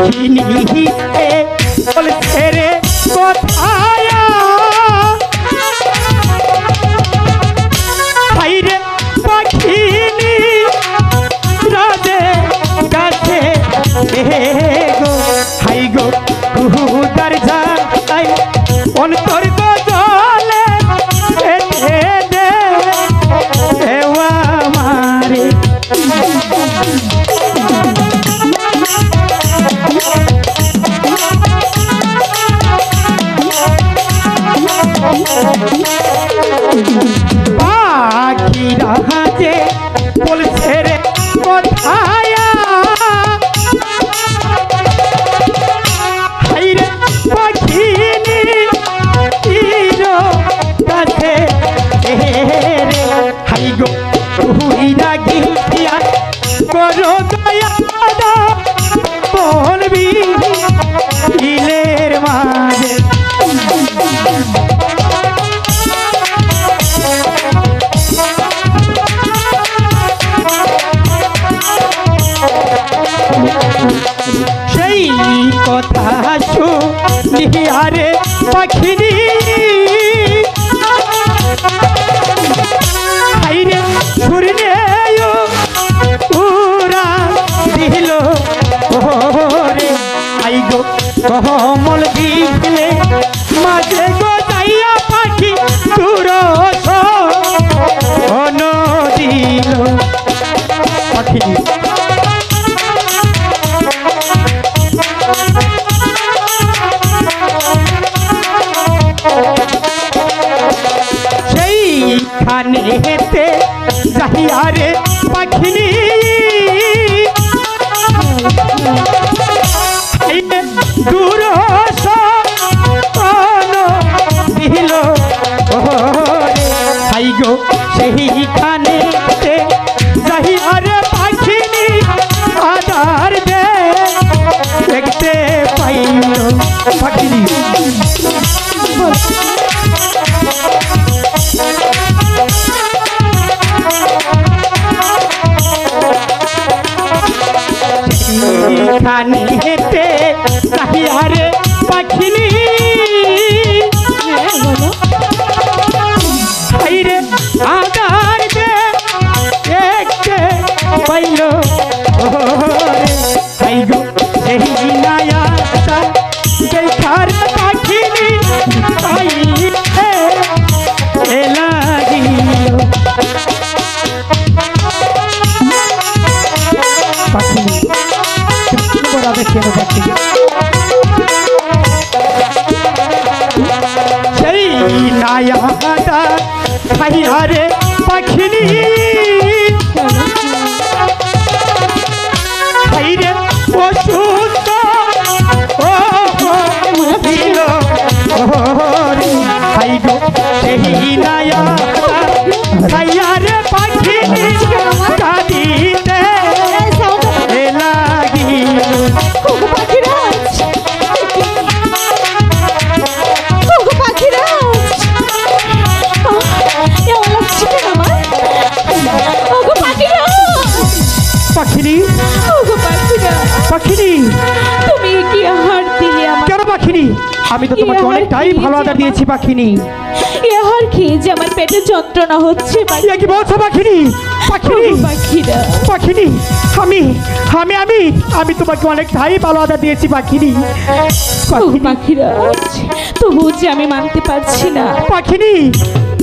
পাখিনি বলছে রে কোথায় হাইরে পাখিনি রাজে কাছে গো হাই গো কুহুদার যাই অন্তর গো জলে দে দেওয়া মারে পাখি রাজে বলছে রে কোথায় হাইরে পাখিনি কাছে রে হাই গো তুইরা গিয়া করো দয়া বলবি ইলের মাঝে সেই কথা শুনিয়ারে পাখিনি হাইরে শুরনে পুরা দিল ওরে আই গো কমল দিলে মাঝে গো যাইয়া পাখি দূর অন দিল পাখি সেইখানে হেতে যাইয়ারে পাখিনি দূর দিল হাই গো সেইখানে যাইয়ারে পাখিনি আদার দে দেখতে পাইল পাখিনি খানি হেতে সাহিয়ারে পাখিনি হাইরে আদার দে দেখতে পাইল হাই গো সেই নায়াটা দেখার পাখিনি পাইলে লাগিল পাখিনি সেই নায়াটা হাইয়ারে পাখিনি হাইরে অসুস্থ দিল হাই গো সেই নায়াটা হাইয়ারে পাখিনি কাঁদিতে লাগিল পাখিনি পাখিনি তুমি কি আহার দিলে আমার কেন পাখিনি আমি তো তোমাকে অনেকটাই ভালো আদর দিয়েছি পাখিনি আহার খেয়ে যে আমার পেটে যন্ত্রণা হচ্ছে কি বলছো পাখিনি পাখিনি পাখিরা পাখিনি আমি আমি আমি আমি তোমাকে অনেকটাই ভালো আদর দিয়েছি পাখিনি পাখিরা তবু যে আমি মানতে পারছি না পাখিনি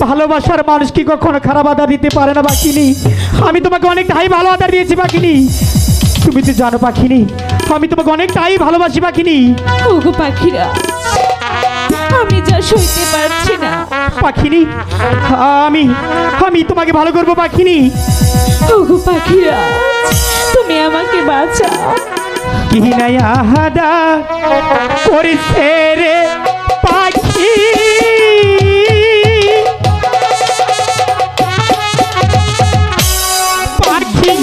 ভালোবাসার মানুষ কি কখনো খারাপ আদর দিতে পারে না পাখিনি আমি তোমাকে অনেকটাই ভালো আদর দিয়েছি পাখিনি তুমি তো জানো পাখিনি আমি তোমাকে অনেকটাই ভালোবাসি পাখিনি ওগো পাখিরা আমি যা সইতে পারছি না পাখিনি আমি আমি তোমাকে ভালো করবো পাখিনি ওগো পাখিরা তুমি আমাকে বাঁচাও কি নাই আহাদা করেছে রে পাখি পাখি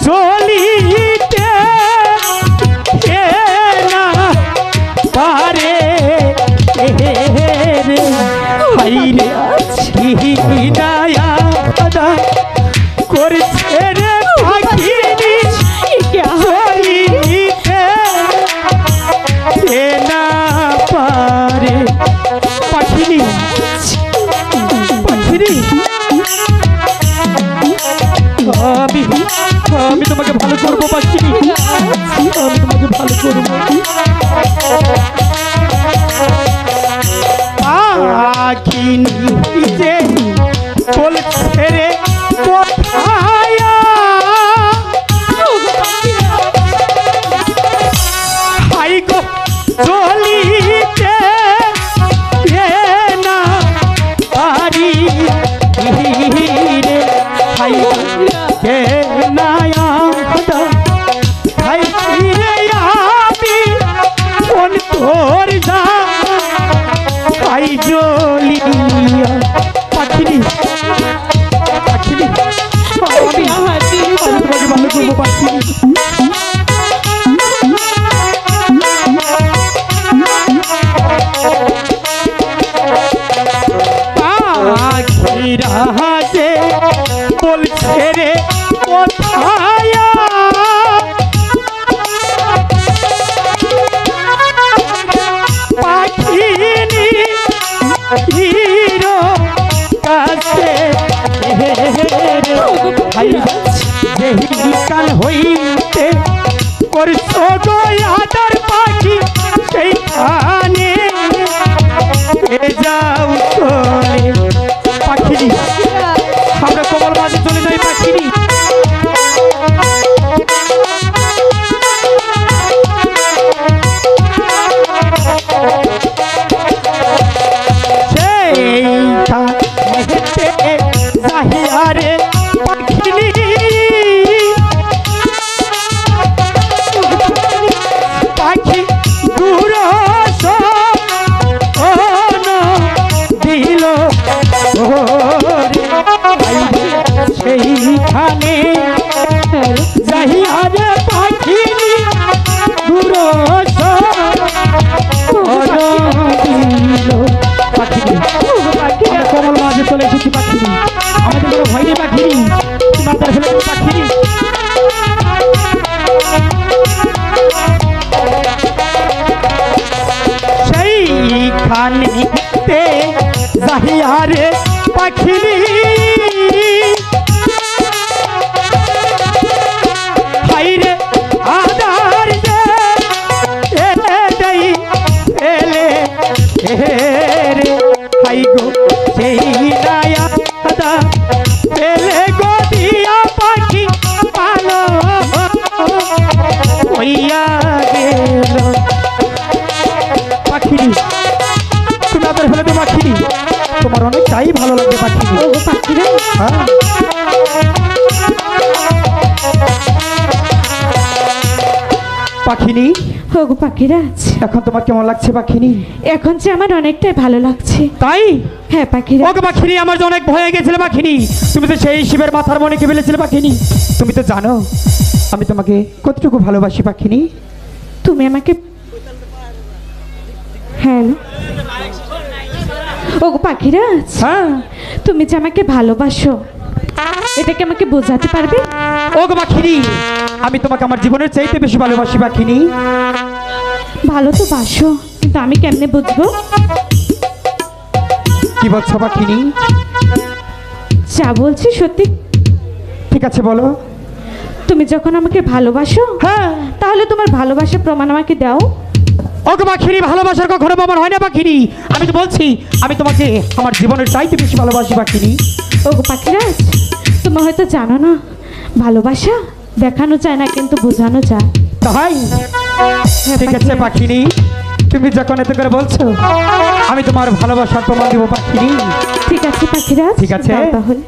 চলিতে না পারে রে হাইরে কি নাই আহাদা করেছে রে পাখি চলিতে আমি তোমাকে ভালো করবো পাখিনি, আমি তোমাকে ভালো করবো। পাখিনি যে বলছে রে কোথায়, হাই গো চলিতে এ না পারি রে, হাই কে নায়া হাই রে আমি কোন তোর যা হাই জলিয়া পাখিনি, পাখিনি আমি তোমাকে ভালো করবো পাখিনি। রাজে বলছে রে কোথায়, পাখিনি হিরো কাছে কাল হইতে করছো গো আদর পাখি, সেইখানে যাও চলে পাখিনি, আমরা কোমল মাঝে চলে যাই পাখিনি। যাহিয়ারে পাখিনি পাখি দূর দিল সেইখানে যাহিয়ারে পাখিনি দূর দিল পাখিনি। কোমল মাঝে চলে এসেছি পাখিনি, আমাদের কোনো ভয় নেই পাখিনি, তোমাদের ফেলে পাখিনি। সেইখানে যাহিয়ারে পাখিনি হাইরে আদার এলে রে, হাই গো সেই নায়া আদা পেলে গো দিয়া পাখি পালো হইয়া গেল পাখিনি। তুমি আদর ফেলে তো পাখিনি, তোমার অনেকটাই ভালো লাগবে পাখিনি। পাখিরা পাখিনি, ওগো পাখিরাজ, এখন তোমার কেমন লাগছে পাখিনি? এখন যে আমার অনেকটাই ভালো লাগছে। তাই? হ্যাঁ পাখিরাজ। ওগো পাখিনি, আমার যে অনেক ভয় গেছিল পাখিনি, তুমি তো সেই শিবের মাথার মণিকে ফেলেছিলে পাখিনি। তুমি তো জানো আমি তোমাকে কতটুকু ভালোবাসি পাখিনি। তুমি আমাকে, হ্যাঁ ওগো পাখিরাজ, হ্যাঁ তুমি যে আমাকে ভালোবাসো এটাকে আমাকে বোঝাতে পারবে? ওগো পাখিনি, আমি তোমাকে আমার জীবনের চাইতে বেশি ভালোবাসি পাখিনি। ভালো তো বাসো, কিন্তু আমি কেমনে বুঝবো? কি বলছো পাখিনি? যা বলছি সত্যি। ঠিক আছে বলো। তুমি যখন আমাকে ভালোবাসো, হ্যাঁ, তাহলে তোমার ভালোবাসার প্রমাণ আমাকে দাও। ওগো পাখিনি, ভালোবাসার কখনো প্রমাণ হয় না পাখিনি। আমি তো বলছি আমি তোমাকে আমার জীবনের চাইতে বেশি ভালোবাসি পাখিনি। ওগো পাখিরাজ, তুমি হয়তো জানো না ভালোবাসা দেখানো যায় না কিন্তু বোঝানো যায়। তাই? ঠিক আছে পাখিনি, তুমি যখন এত করে বলছো আমি তোমার ভালোবাসার প্রমাণ দেবো পাখিনি। ঠিক আছে পাখিরাজ, ঠিক আছে। দাও তাহলে।